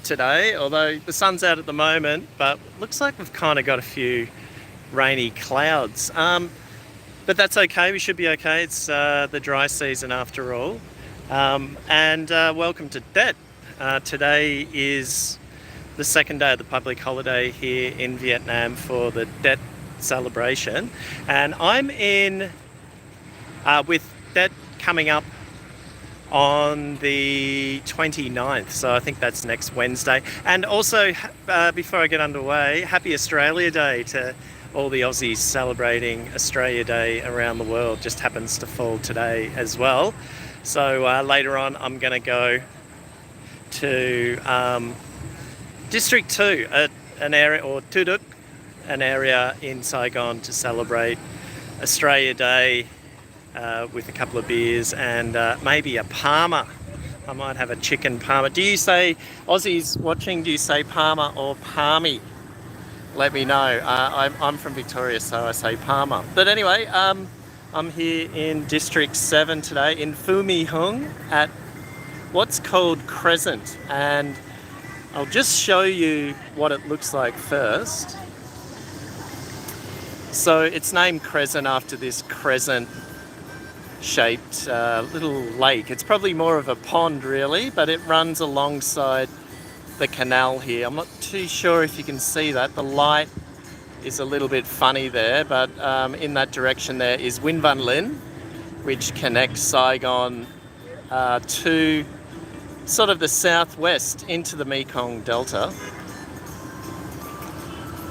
today, although the sun's out at the moment, but looks like we've kind of got a few rainy clouds. But that's okay, we should be okay. It's the dry season after all. Welcome to Det. Today is the second day of the public holiday here in Vietnam for the Det celebration. And I'm in with Det coming up on the 29th, so I think that's next Wednesday. And also, before I get underway, happy Australia Day to all the Aussies celebrating Australia Day around the world. Just happens to fall today as well. So later on I'm going to go to District 2, an area, or Tu Duc, an area in Saigon, to celebrate Australia Day with a couple of beers and maybe a parma. I might have a chicken parma. Do you say, Aussies watching, do you say parma or palmy? Let me know. I'm from Victoria, so I say parma. But anyway, I'm here in District 7 today in Phu My Hung at what's called Crescent, and I'll just show you what it looks like first. So it's named Crescent after this crescent shaped little lake. It's probably more of a pond really, but it runs alongside the canal here. I'm not too sure if you can see that. The light is a little bit funny there, but in that direction there is Vinh Văn Linh, which connects Saigon to sort of the southwest into the Mekong Delta.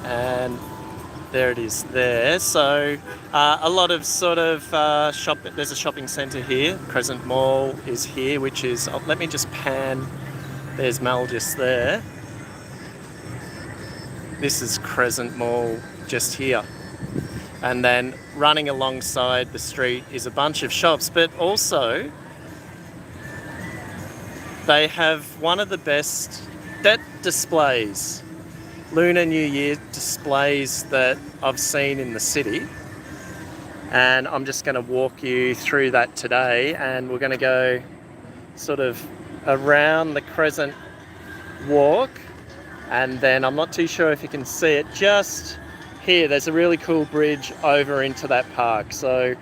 And there it is there. So a lot of sort of there's a shopping centre here. Crescent Mall is here, which is, let me just pan. There's Mel just there. This is Crescent Mall just here. And then running alongside the street is a bunch of shops, but also they have one of the best Det displays, Lunar New Year displays that I've seen in the city. And I'm just going to walk you through that today, and we're going to go sort of around the Crescent Walk, and then I'm not too sure if you can see it just here. There's a really cool bridge over into that park. So,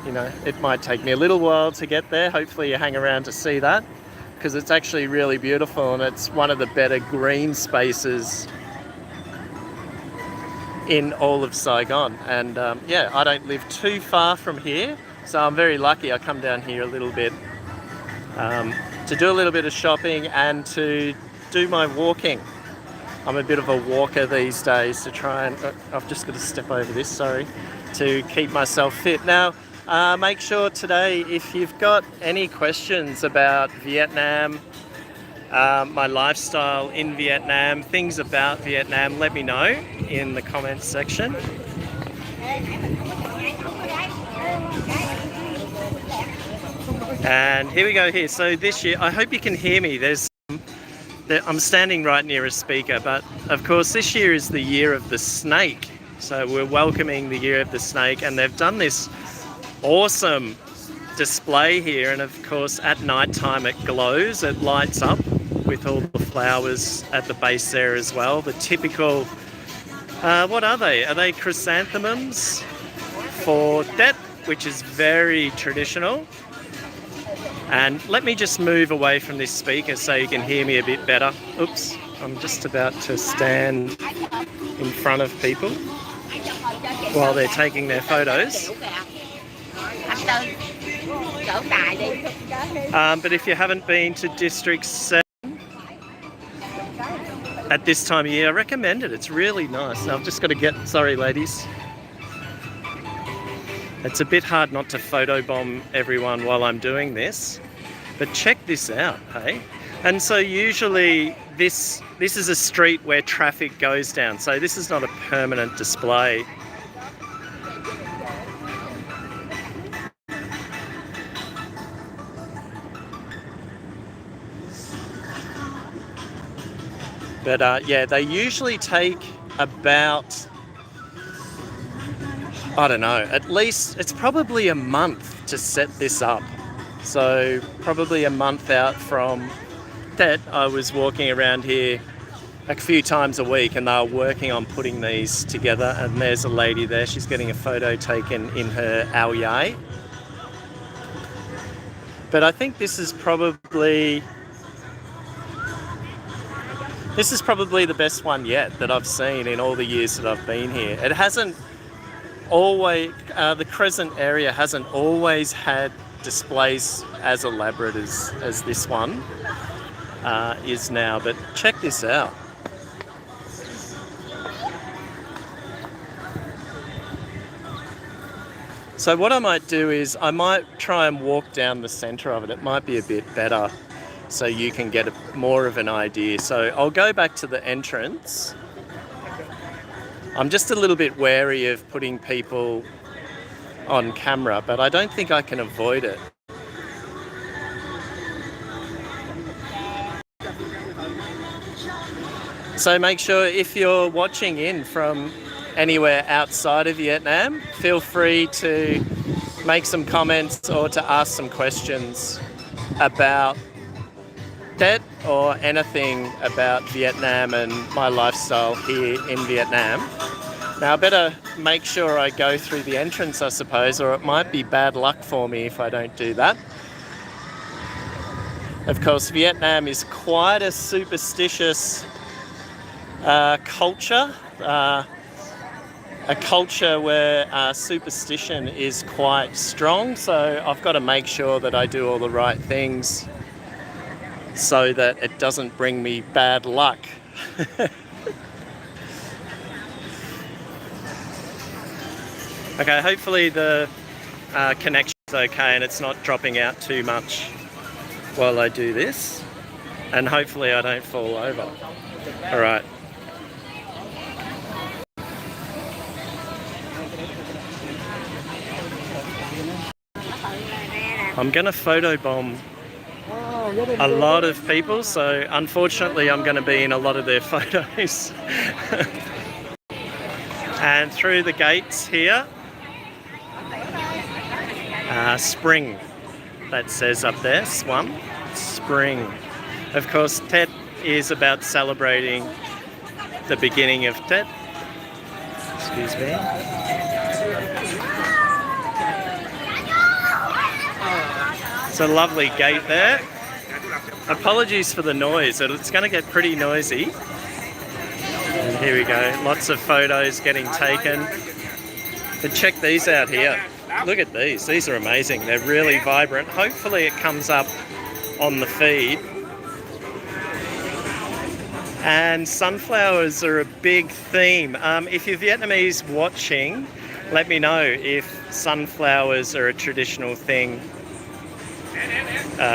you know, it might take me a little while to get there. Hopefully you hang around to see that, because it's actually really beautiful and it's one of the better green spaces in all of Saigon. And yeah, I don't live too far from here, so I'm very lucky. I come down here a little bit to do a little bit of shopping and to do my walking. I'm a bit of a walker these days to try and, I've just got to step over this, sorry, to keep myself fit. Now, make sure today, if you've got any questions about Vietnam, my lifestyle in Vietnam, things about Vietnam, let me know in the comments section. And here we go here. So this year, I hope you can hear me. I'm standing right near a speaker, but of course this year is the year of the snake. So we're welcoming the year of the snake, and they've done this awesome display here. And of course at night time it glows, it lights up with all the flowers at the base there as well. The typical, what are they? Are they chrysanthemums for Det, which is very traditional. And let me just move away from this speaker so you can hear me a bit better. Oops, I'm just about to stand in front of people while they're taking their photos. But if you haven't been to District 7 at this time of year, I recommend it. It's really nice. Now, I've just got to get, sorry ladies. It's a bit hard not to photobomb everyone while I'm doing this, but check this out, hey? And so usually this is a street where traffic goes down, so this is not a permanent display. But yeah, they usually take about, I don't know, at least it's probably a month to set this up. So probably a month out from Tet, I was walking around here a few times a week and they were working on putting these together, and there's a lady there, she's getting a photo taken in her aoyai. But I think this is probably the best one yet that I've seen in all the years that I've been here. It hasn't always, the Crescent area hasn't always had displays as elaborate as this one is now, but check this out. So what I might do is I might try and walk down the centre of it. It might be a bit better so you can get more of an idea. So I'll go back to the entrance. I'm just a little bit wary of putting people on camera, but I don't think I can avoid it. So make sure if you're watching in from anywhere outside of Vietnam, feel free to make some comments or to ask some questions about Tet or anything about Vietnam and my lifestyle here in Vietnam. Now I better make sure I go through the entrance, I suppose, or it might be bad luck for me if I don't do that. Of course, Vietnam is quite a superstitious culture. A culture where superstition is quite strong, so I've got to make sure that I do all the right things so that it doesn't bring me bad luck. Okay, hopefully the connection's okay and it's not dropping out too much while I do this, and hopefully I don't fall over. All right. I'm going to photobomb a lot of people, so unfortunately I'm going to be in a lot of their photos. And through the gates here, spring, that says up there, swam, spring. Of course, Tet is about celebrating the beginning of Tet. Excuse me. It's a lovely gate there. Apologies for the noise, it's going to get pretty noisy. And here we go, lots of photos getting taken. But check these out here. Look at these are amazing. They're really vibrant. Hopefully it comes up on the feed. And sunflowers are a big theme. If you're Vietnamese watching, let me know if sunflowers are a traditional thing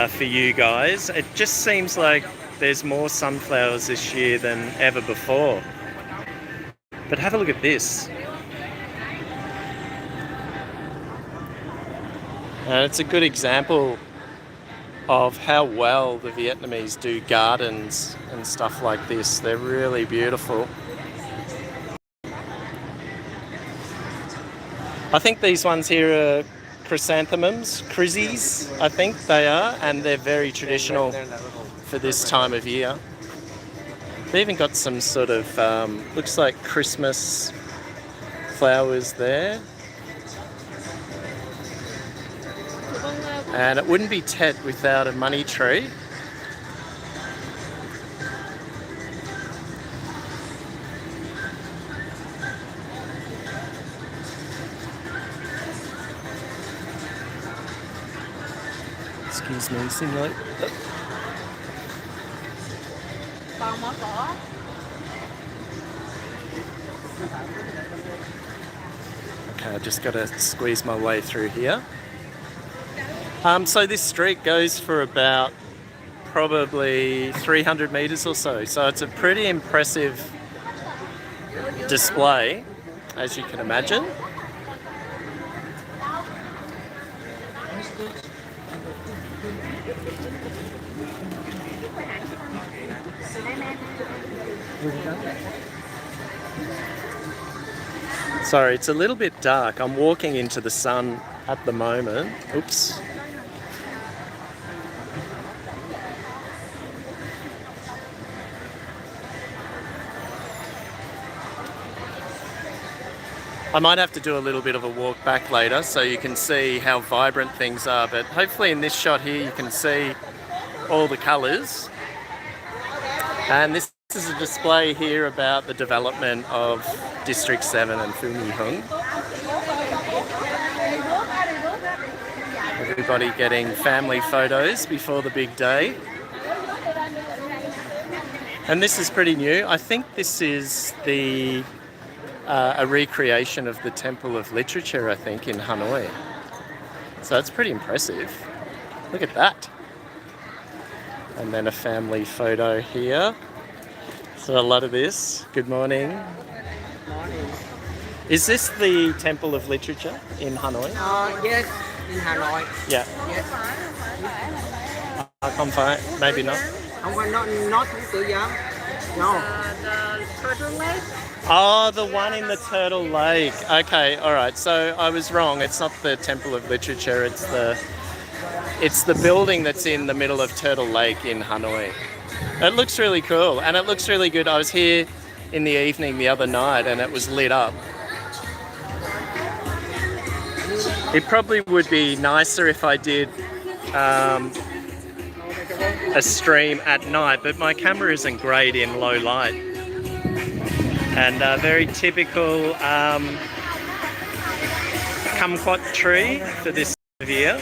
for you guys. It just seems like there's more sunflowers this year than ever before. But have a look at this. And it's a good example of how well the Vietnamese do gardens and stuff like this. They're really beautiful. I think these ones here are chrysanthemums, chryses, I think they are, and they're very traditional for this time of year. They even got some sort of, looks like Christmas flowers there. And it wouldn't be Tet without a money tree. Excuse me, seem like... Okay, I just got to squeeze my way through here. So this street goes for about probably 300 metres or so. So it's a pretty impressive display, as you can imagine. Sorry, it's a little bit dark. I'm walking into the sun at the moment. Oops. I might have to do a little bit of a walk back later so you can see how vibrant things are, but hopefully in this shot here you can see all the colours. And this is a display here about the development of District 7 and Fumihung. Everybody getting family photos before the big day. And this is pretty new. I think this is a recreation of the Temple of Literature, I think, in Hanoi. So that's pretty impressive. Look at that. And then a family photo here. So a lot of this. Good morning. Morning. Is this the Temple of Literature in Hanoi? Yes, in Hanoi. Yeah. Yes. I can't find. Maybe not. Not tự giám. No. The Turtle Lake? Oh, the one in the Turtle Lake. Okay, all right. So I was wrong. It's not the Temple of Literature. It's the building that's in the middle of Turtle Lake in Hanoi. It looks really cool, and it looks really good. I was here in the evening the other night, and it was lit up. It probably would be nicer if I did a stream at night, but my camera isn't great in low light. And a very typical kumquat tree for this time of year.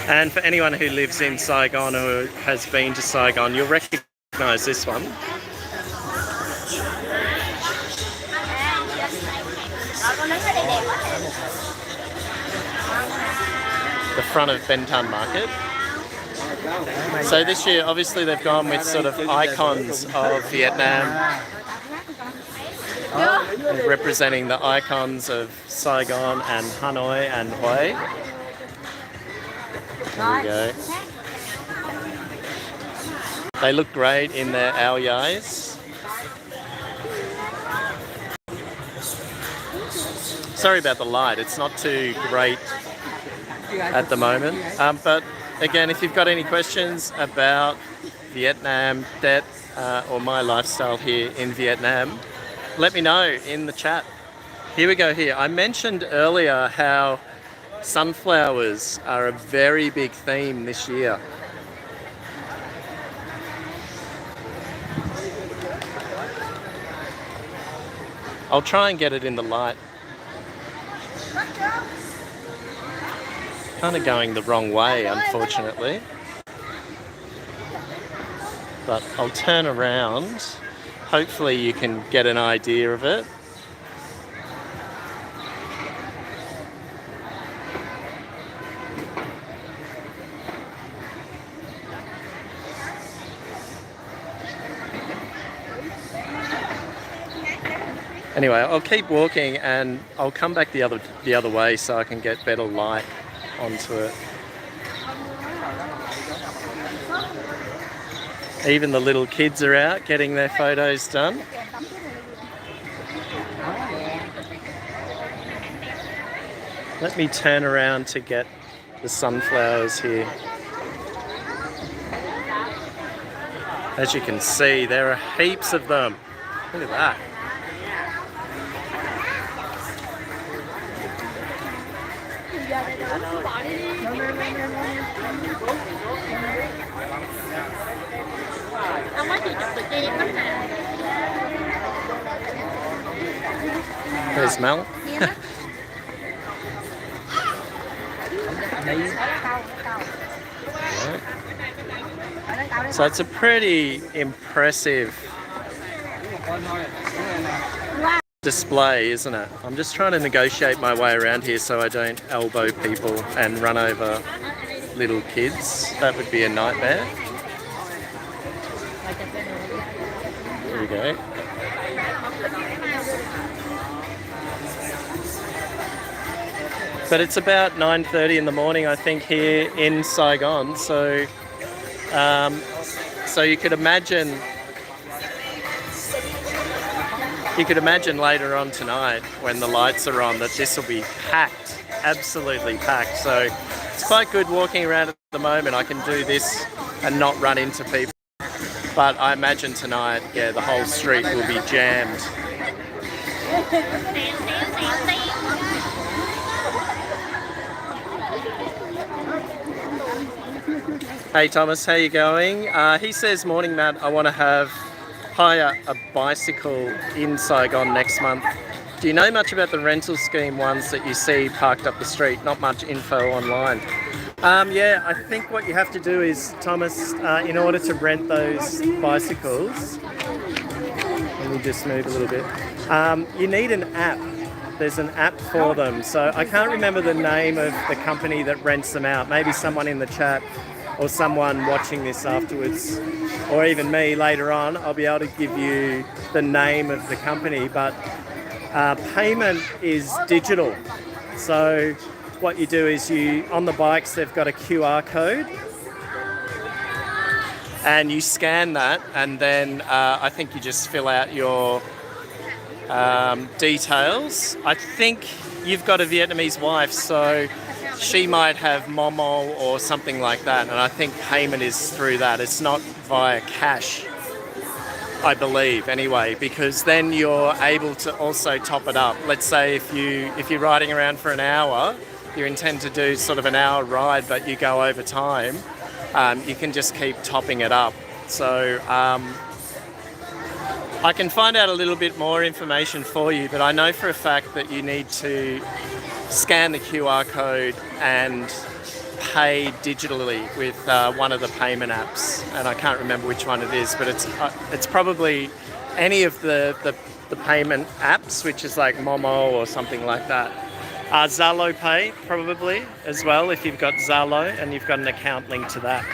And for anyone who lives in Saigon or has been to Saigon, you'll recognise this one. The front of Bentan Market. So this year, obviously, they've gone with sort of icons of Vietnam, representing the icons of Saigon and Hanoi and Hue. There we go. They look great in their ao yais. Sorry about the light, it's not too great at the moment. But again, if you've got any questions about Vietnam, Det, or my lifestyle here in Vietnam, let me know in the chat. Here we go here. I mentioned earlier how sunflowers are a very big theme this year. I'll try and get it in the light. Kind of going the wrong way, unfortunately. But I'll turn around. Hopefully you can get an idea of it. Anyway, I'll keep walking and I'll come back the other way so I can get better light onto it. Even the little kids are out getting their photos done. Let me turn around to get the sunflowers here. As you can see, there are heaps of them. Look at that. There's Mel. So it's a pretty impressive display, isn't it? I'm just trying to negotiate my way around here so I don't elbow people and run over little kids. That would be a nightmare. There we go. But it's about 9:30 in the morning, I think, here in Saigon. So you could imagine You could imagine later on tonight when the lights are on that this will be packed, absolutely packed. So it's quite good walking around at the moment. I can do this and not run into people. But I imagine tonight, yeah, the whole street will be jammed. Hey Thomas, how you going? He says, morning Matt, I want to hire a bicycle in Saigon next month. Do you know much about the rental scheme ones that you see parked up the street? Not much info online. Yeah, I think what you have to do is, Thomas, in order to rent those bicycles, let me just move a little bit, you need an app. There's an app for them. So I can't remember the name of the company that rents them out. Maybe someone in the chat or someone watching this afterwards, or even me later on, I'll be able to give you the name of the company. But payment is digital. So what you do is on the bikes, they've got a QR code and you scan that, and then I think you just fill out your details. I think you've got a Vietnamese wife, so she might have Momo or something like that, and I think payment is through that. It's not via cash, I believe, anyway, because then you're able to also top it up. Let's say if you're riding around for an hour, you intend to do sort of an hour ride, but you go over time, you can just keep topping it up. So I can find out a little bit more information for you, but I know for a fact that you need to scan the QR code and pay digitally with one of the payment apps, and I can't remember which one it is, but it's probably any of the payment apps, which is like Momo or something like that. Zalo Pay probably as well, if you've got Zalo and you've got an account linked to that.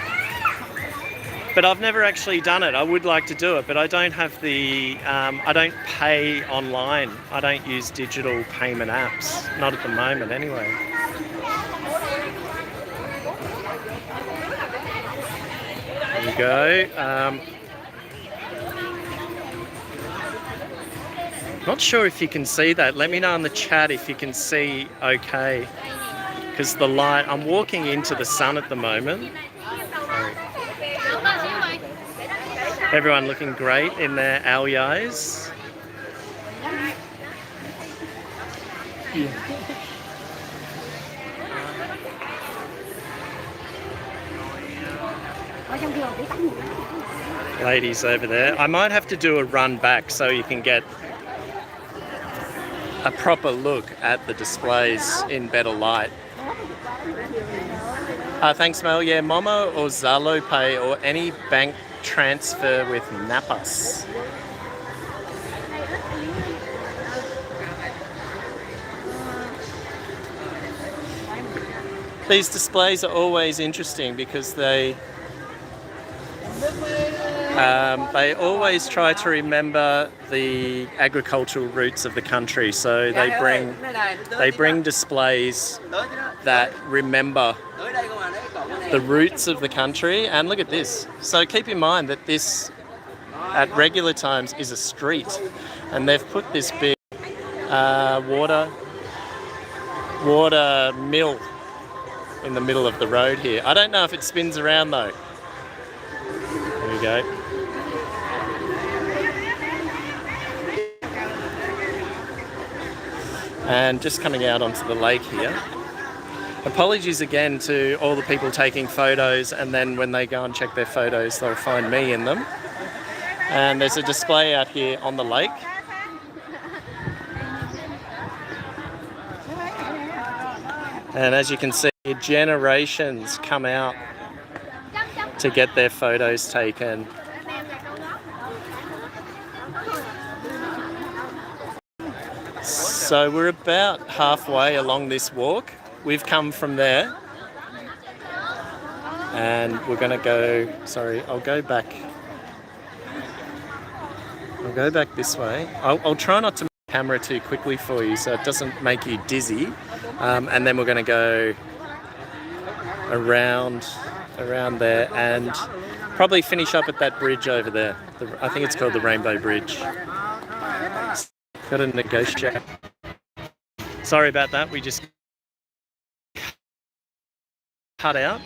But I've never actually done it. I would like to do it, but I don't have I don't pay online. I don't use digital payment apps. Not at the moment anyway. There you go. Not sure if you can see that. Let me know in the chat if you can see okay. Because the light, I'm walking into the sun at the moment. Everyone looking great in their aoyais. Ladies over there. I might have to do a run back so you can get a proper look at the displays in better light. Thanks, Mel. Yeah, Momo or Zalo Pay or any bank transfer with Napas. These displays are always interesting because they always try to remember the agricultural roots of the country. So they bring displays that remember the roots of the country. And look at this. So keep in mind that this at regular times is a street, and they've put this big water mill in the middle of the road here. I don't know if it spins around though. There we go. And just coming out onto the lake here. Apologies again to all the people taking photos, and then when they go and check their photos, they'll find me in them. And there's a display out here on the lake. And as you can see, generations come out to get their photos taken. So we're about halfway along this walk. We've come from there and we're going to go, sorry, I'll go back this way. I'll try not to move the camera too quickly for you so it doesn't make you dizzy. And then we're going to go around there and probably finish up at that bridge over there. I think it's called the Rainbow Bridge. Got to negotiate. Sorry about that. We just cut out.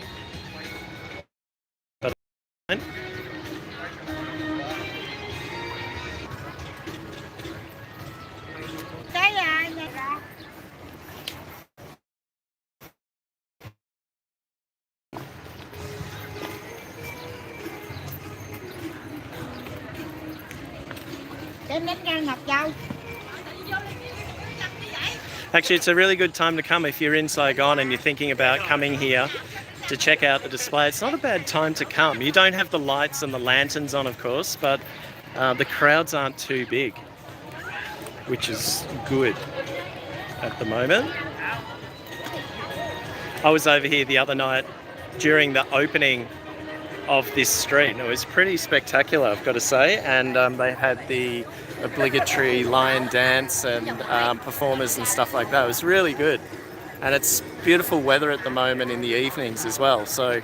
But actually, it's a really good time to come if you're in Saigon and you're thinking about coming here to check out the display. It's not a bad time to come. You don't have the lights and the lanterns on, of course, but the crowds aren't too big, which is good at the moment. I was over here the other night during the opening of this street. It was pretty spectacular, I've got to say, and they had the obligatory lion dance and performers and stuff like that. It was really good, and it's beautiful weather at the moment in the evenings as well, so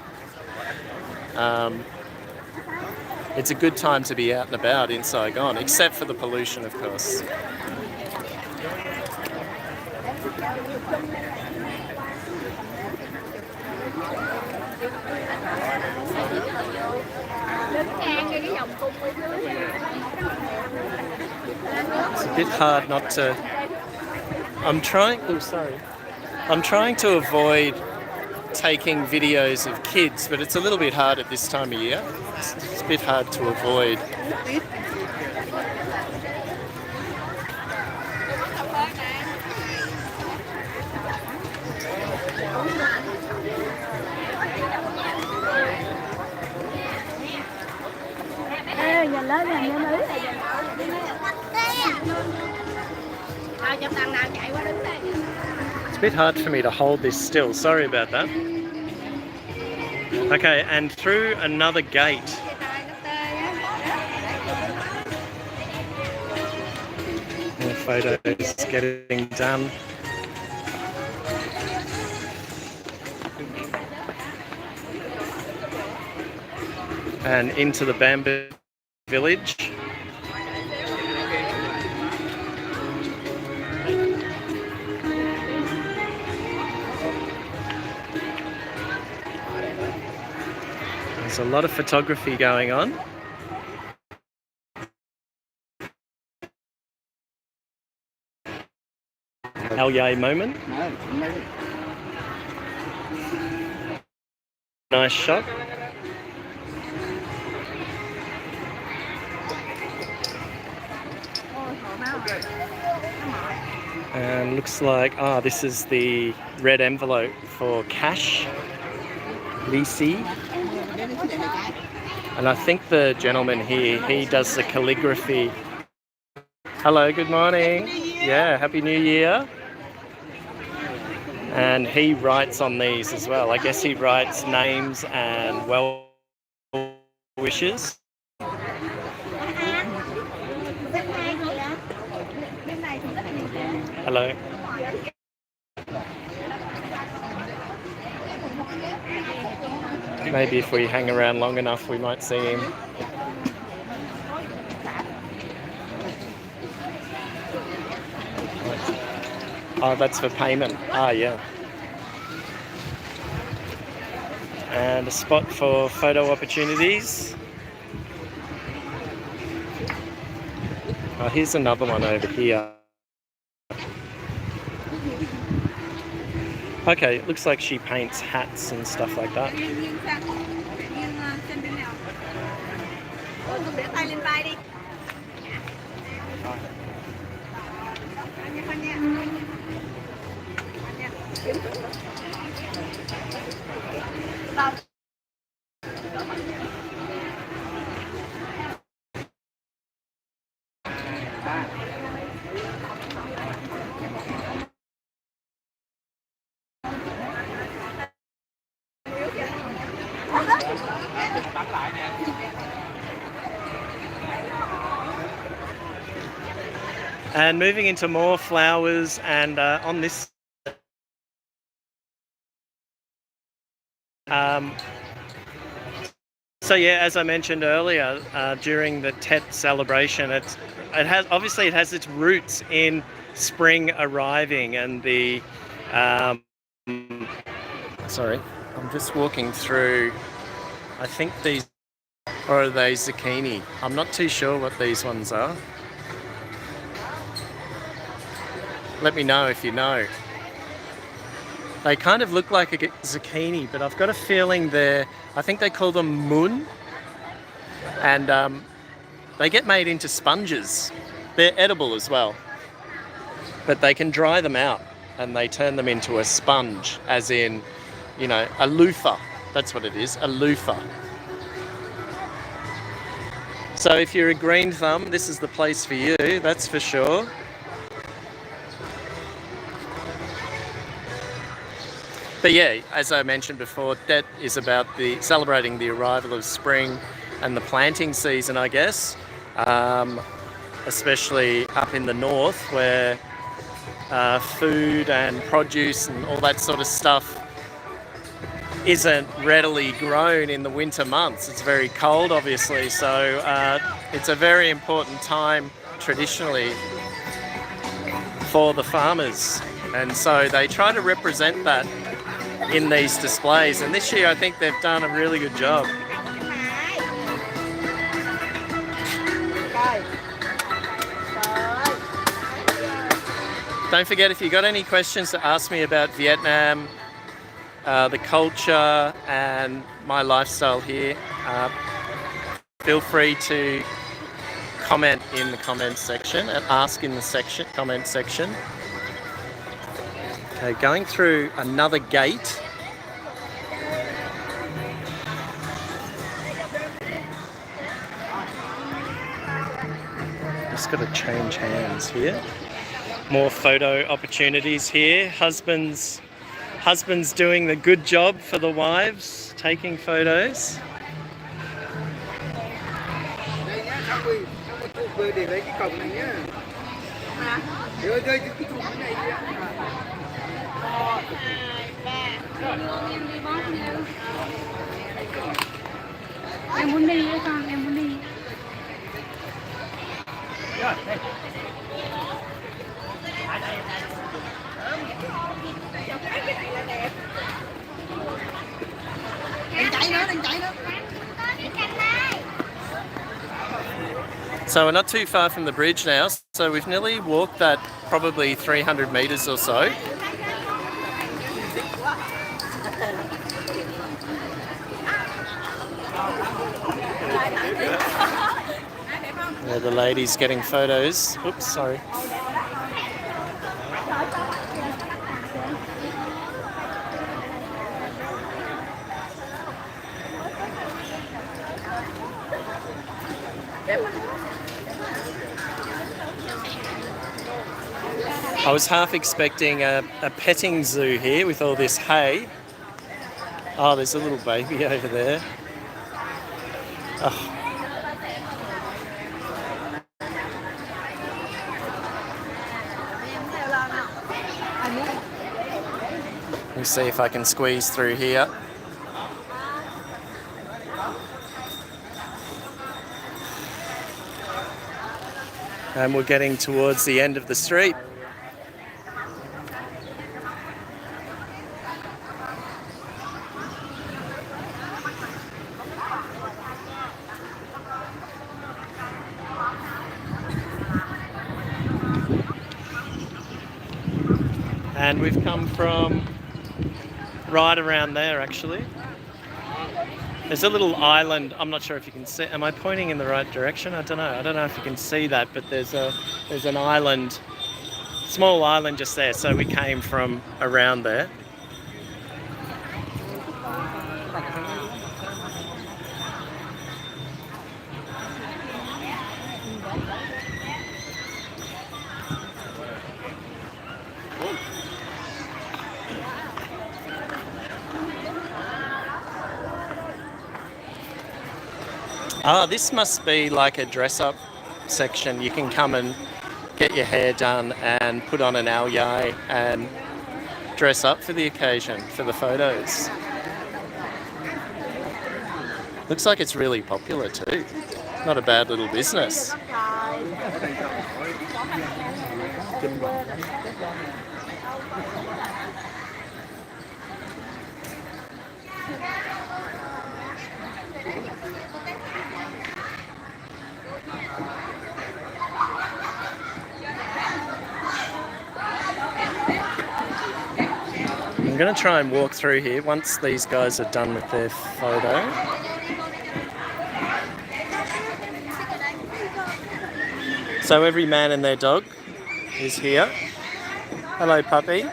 it's a good time to be out and about in Saigon, except for the pollution, of course. It's a bit hard not to. I'm trying to avoid taking videos of kids, but it's a little bit hard at this time of year. It's a bit hard to avoid. It's a bit hard for me to hold this still, sorry about that. Okay, and through another gate. More photos getting done. And into the bamboo village. There's a lot of photography going on. Yay moment. Nice shot. And looks like, this is the red envelope for cash, VC. And I think the gentleman here, he does the calligraphy. Hello, good morning. Yeah, Happy New Year. And he writes on these as well. I guess he writes names and well wishes. Hello. Maybe if we hang around long enough, we might see him. Oh, that's for payment. Yeah. And a spot for photo opportunities. Oh, here's another one over here. Okay, it looks like she paints hats and stuff like that. And moving into more flowers, and on this So yeah, as I mentioned earlier, during the Tet celebration, it has its roots in spring arriving and the. Sorry, I'm just walking through. I think these, or are they zucchini? I'm not too sure what these ones are. Let me know if you know. They kind of look like a zucchini, but I've got a feeling I think they call them mun, and they get made into sponges. They're edible as well, but they can dry them out and they turn them into a sponge, as in, you know, a loofah. That's what it is, a loofah. So if you're a green thumb, this is the place for you, that's for sure. But yeah, as I mentioned before, Tet is about celebrating the arrival of spring and the planting season, I guess. Especially up in the north, where food and produce and all that sort of stuff isn't readily grown in the winter months. It's very cold, obviously, so it's a very important time traditionally for the farmers. And so they try to represent that in these displays, and this year I think they've done a really good job. Don't forget, if you've got any questions to ask me about Vietnam, the culture and my lifestyle here, feel free to comment in the comments section and ask in the comment section. Okay, going through another gate. Just got to change hands here. More photo opportunities here. Husbands doing the good job for the wives, taking photos. Em muốn đi với con, em muốn đi. So we're not too far from the bridge now, so we've nearly walked that probably 300 metres or so. There the ladies getting photos. Oops, sorry. I was half expecting a petting zoo here with all this hay. Oh, there's a little baby over there. Oh. Let me see if I can squeeze through here. And we're getting towards the end of the street. And we've come from right around there, actually. There's a little island. I'm not sure if you can see. Am I pointing in the right direction? I don't know. I don't know if you can see that, but there's an island, small island just there. So we came from around there. Oh, this must be like a dress-up section. You can come and get your hair done and put on an ao dai and dress up for the occasion, for the photos. Looks like it's really popular too. Not a bad little business. I'm going to try and walk through here once these guys are done with their photo. So every man and their dog is here. Hello, puppy.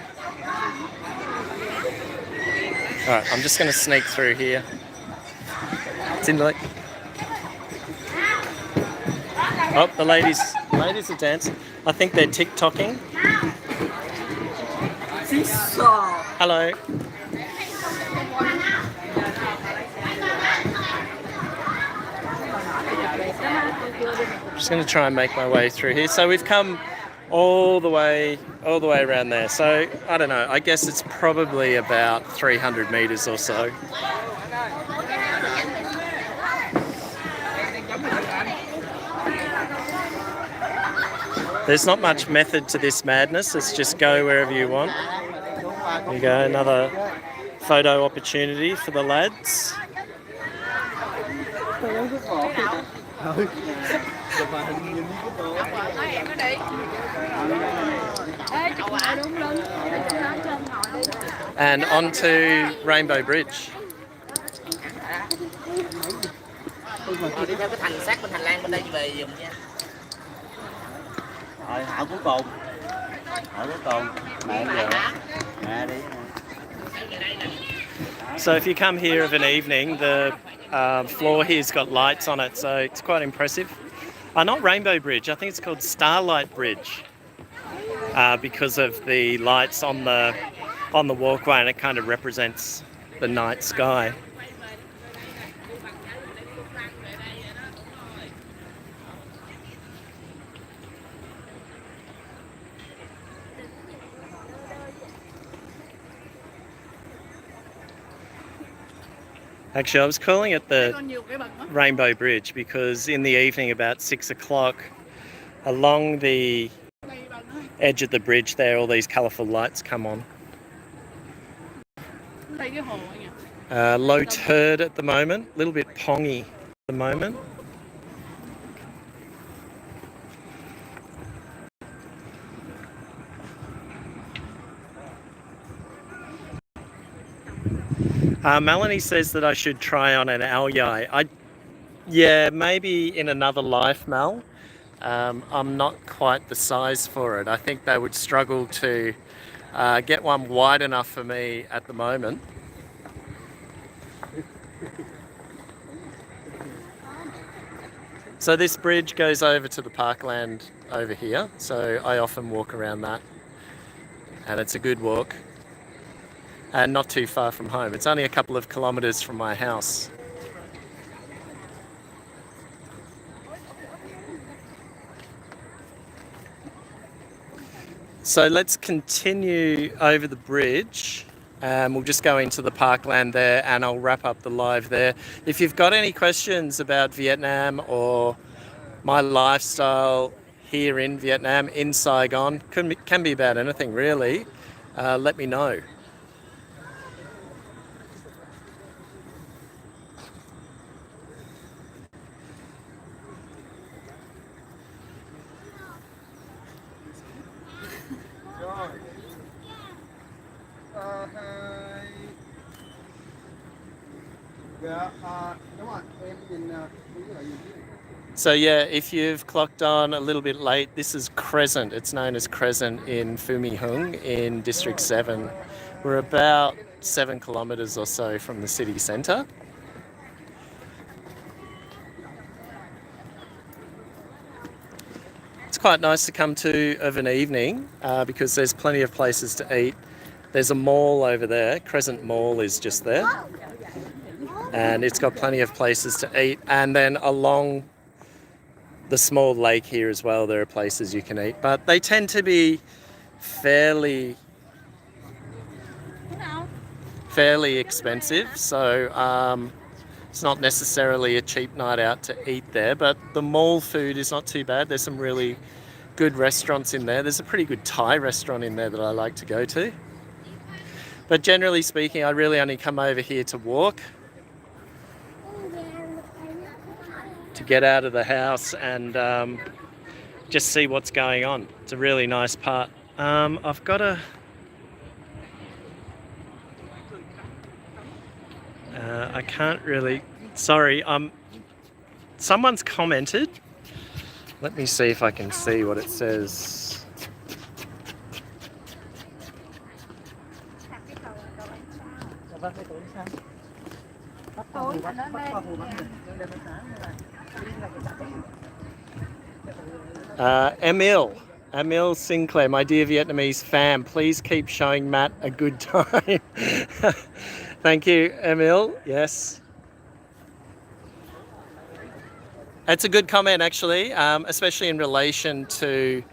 Alright, I'm just going to sneak through here. It's in like... Oh, the ladies are dancing. I think they're TikToking. Hello. I'm just going to try and make my way through here. So we've come all the way around there. So I don't know. I guess it's probably about 300 meters or so. There's not much method to this madness. It's just go wherever you want. There you go, another photo opportunity for the lads. And on to Rainbow Bridge. Đi theo cái thành sát bên hành lang bên đây về giùm nha. Rồi Hảo cuối cùng. Mẹ giờ. Mẹ đi. So if you come here of an evening, the floor here's got lights on it, so it's quite impressive. Not Rainbow Bridge, I think it's called Starlight Bridge, because of the lights on the walkway, and it kind of represents the night sky. Actually, I was calling it the Rainbow Bridge because in the evening about 6 o'clock, along the edge of the bridge there, all these colourful lights come on. Low turd at the moment, a little bit pongy at the moment. Melanie says that I should try on an aoyai. Yeah, maybe in another life, Mel. I'm not quite the size for it. I think they would struggle to get one wide enough for me at the moment. So this bridge goes over to the parkland over here, so I often walk around that, and it's a good walk. And not too far from home. It's only a couple of kilometres from my house. So let's continue over the bridge. We'll just go into the parkland there and I'll wrap up the live there. If you've got any questions about Vietnam or my lifestyle here in Vietnam, in Saigon, can be about anything really, let me know. So yeah, if you've clocked on a little bit late, this is Crescent. It's known as Crescent in Phu My Hung in District 7. We're about 7 kilometres or so from the city centre. It's quite nice to come to of an evening because there's plenty of places to eat. There's a mall over there. Crescent Mall is just there. And it's got plenty of places to eat. And then along the small lake here as well, there are places you can eat. But they tend to be fairly expensive. So It's not necessarily a cheap night out to eat there, but the mall food is not too bad. There's some really good restaurants in there. There's a pretty good Thai restaurant in there that I like to go to. But generally speaking, I really only come over here to walk, to get out of the house and just see what's going on. It's a really nice part. I've got a... I can't really... Sorry, someone's commented. Let me see if I can see what it says. Emil Sinclair, my dear Vietnamese fam, please keep showing Matt a good time. Thank you, Emil. Yes. It's a good comment, actually, especially in relation to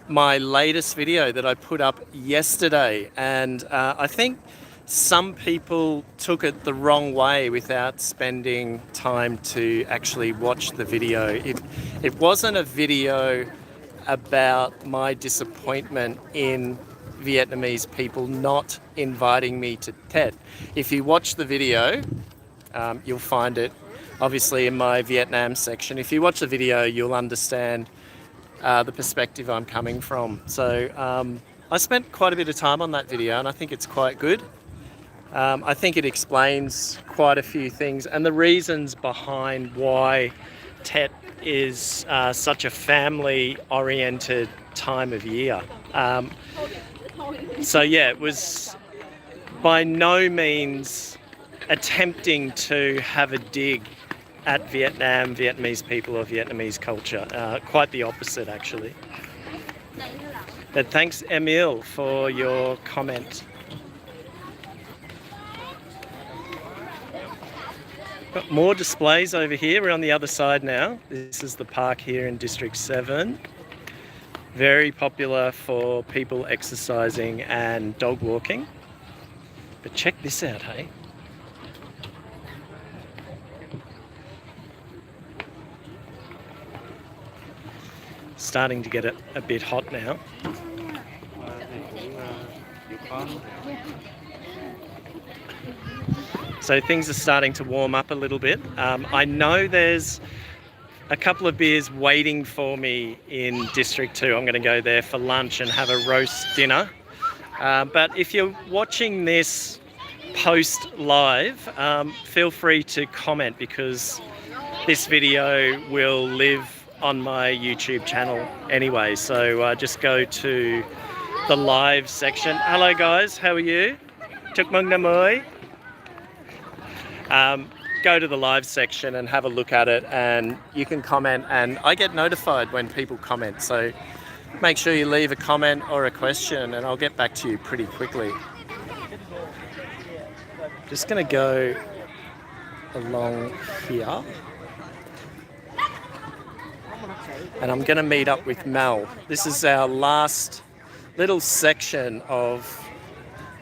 my latest video that I put up yesterday. And I think some people took it the wrong way without spending time to actually watch the video. It wasn't a video about my disappointment in Vietnamese people not inviting me to Tet. If you watch the video, you'll find it obviously in my Vietnam section. If you watch the video, you'll understand the perspective I'm coming from. So I spent quite a bit of time on that video and I think it's quite good. I think it explains quite a few things and the reasons behind why Tet is such a family-oriented time of year. So yeah, it was by no means attempting to have a dig at Vietnam, Vietnamese people or Vietnamese culture. Quite the opposite, actually. But thanks, Emil, for your comment. Got more displays over here. We're on the other side now. This is the park here in District 7. Very popular for people exercising and dog walking. But check this out, hey? Starting to get a bit hot now. So things are starting to warm up a little bit. I know there's a couple of beers waiting for me in District 2. I'm going to go there for lunch and have a roast dinner. But if you're watching this post live, feel free to comment because this video will live on my YouTube channel anyway. So just go to the live section. Hello guys, how are you? Chúc mừng năm mới. Go to the live section and have a look at it and you can comment and I get notified when people comment. So make sure you leave a comment or a question and I'll get back to you pretty quickly. Just gonna go along here. And I'm gonna meet up with Mel. This is our last little section of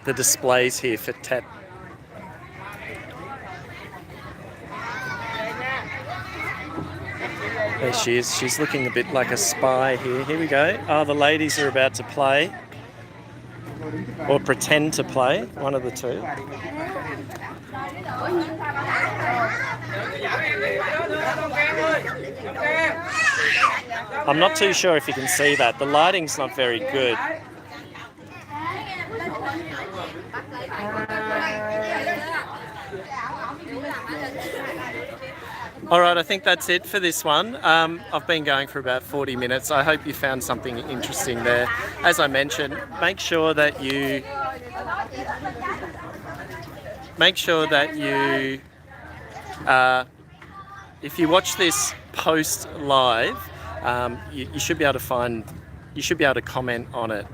the displays here for Tet. There she is. She's looking a bit like a spy here. Here we go. Oh, the ladies are about to play. Or pretend to play. One of the two. I'm not too sure if you can see that. The lighting's not very good. All right, I think that's it for this one. I've been going for about 40 minutes. I hope you found something interesting there. As I mentioned, make sure that you if you watch this post live, you should be able to comment on it.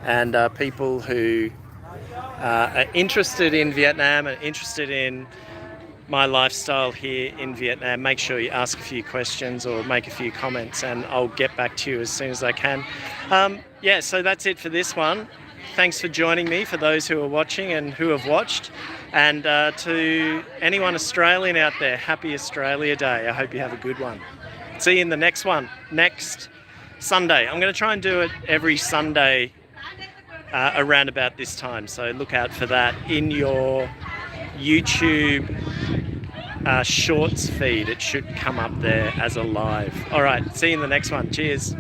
And people who are interested in Vietnam and interested in my lifestyle here in Vietnam, make sure you ask a few questions or make a few comments and I'll get back to you as soon as I can. Yeah, so that's it for this one. Thanks for joining me, for those who are watching and who have watched. And to anyone Australian out there, happy Australia Day. I hope you have a good one. See you in the next one, next Sunday. I'm going to try and do it every Sunday around about this time. So look out for that in your YouTube shorts feed. It should come up there as a live. All right, see you in the next one. Cheers.